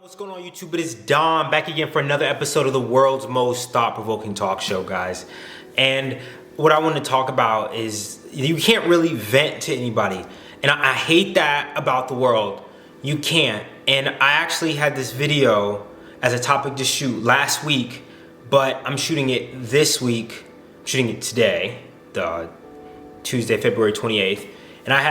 What's going on YouTube? It is Dom back again for another episode of the world's most thought-provoking talk show, guys. And what I want to talk about is you can't really vent to anybody. And I hate that about the world. You can't. And I actually had this video as a topic to shoot last week, but I'm shooting it this week. I'm shooting it today, the Tuesday, February 28th. And I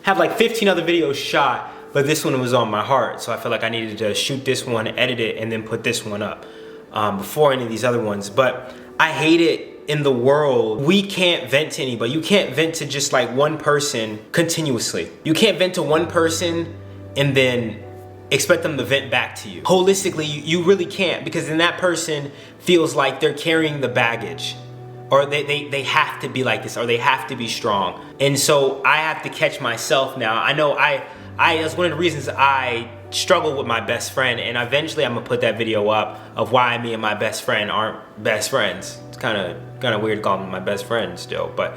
had like 15 other videos shot, but this one was on my heart, so I felt like I needed to shoot this one, edit it, and then put this one up before any of these other ones. But I hate it in the world. We can't vent to anybody. You can't vent to just like one person continuously. You can't vent to one person and then expect them to vent back to you. Holistically, you really can't, because then that person feels like they're carrying the baggage, or they have to be like this, or they have to be strong. And so I have to catch myself now. I know that's one of the reasons I struggle with my best friend, and eventually I'm gonna put that video up of why me and my best friend aren't best friends. It's kind of weird to call him my best friend still, but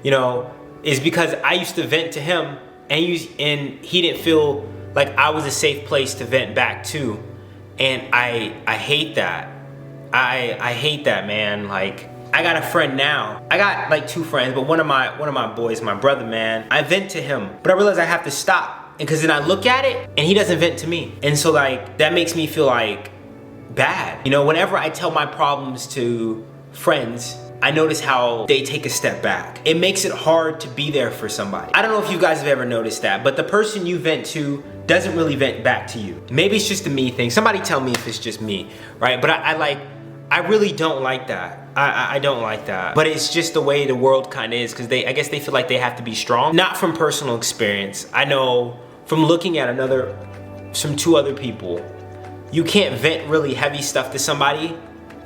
you know, it's because I used to vent to him, and he didn't feel like I was a safe place to vent back to, and I hate that. I hate that, man. Like, I got a friend now. I got like two friends, but one of my boys, my brother, man, I vent to him, but I realize I have to stop. Because then I look at it and he doesn't vent to me. And so like, that makes me feel like bad. You know, whenever I tell my problems to friends, I notice how they take a step back. It makes it hard to be there for somebody. I don't know if you guys have ever noticed that, but the person you vent to doesn't really vent back to you. Maybe it's just a me thing. Somebody tell me if it's just me, right? But I really don't like that. I don't like that. But it's just the way the world kind of is, because I guess they feel like they have to be strong. Not from personal experience. I know from looking at two other people, you can't vent really heavy stuff to somebody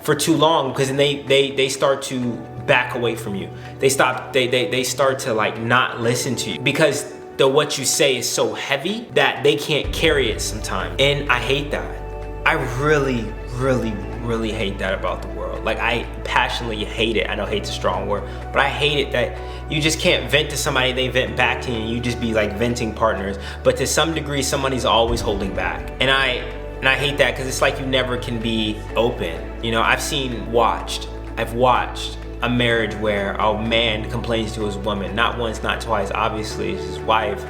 for too long, because then they start to back away from you. They start to like not listen to you, because what you say is so heavy that they can't carry it sometimes. And I hate that. I really hate that about the world. Like, I passionately hate it. I know hate's a strong word, but I hate it that you just can't vent to somebody, they vent back to you, and you just be like venting partners. But to some degree, somebody's always holding back. And I hate that, because it's like you never can be open. You know, I've watched a marriage where a man complains to his woman, not once, not twice, obviously it's his wife,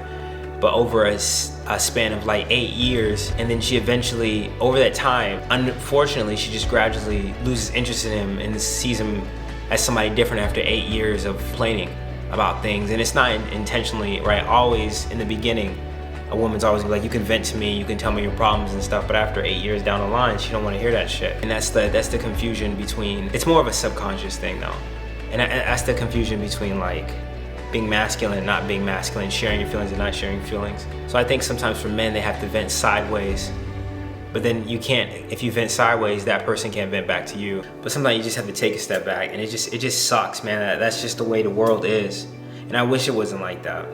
but over a span of like 8 years. And then she eventually, over that time, unfortunately, she just gradually loses interest in him and sees him as somebody different after 8 years of complaining about things. And it's not intentionally, right? Always in the beginning, a woman's always like, you can vent to me, you can tell me your problems and stuff, but after 8 years down the line, she don't want to hear that shit. And that's the confusion between, it's more of a subconscious thing though. And that's the confusion between like being masculine and not being masculine, sharing your feelings and not sharing feelings. So I think sometimes for men, they have to vent sideways, but then you can't, if you vent sideways, that person can't vent back to you. But sometimes you just have to take a step back, and it just sucks, man. That's just the way the world is. And I wish it wasn't like that.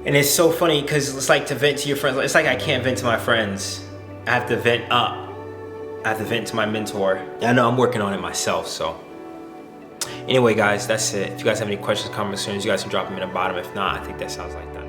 And it's so funny, because it's like to vent to your friends, it's like I can't vent to my friends. I have to vent up. I have to vent to my mentor. I know I'm working on it myself, so. Anyway, guys, that's it. If you guys have any questions, comments, concerns, you guys can drop them in the bottom. If not, I think that sounds like that.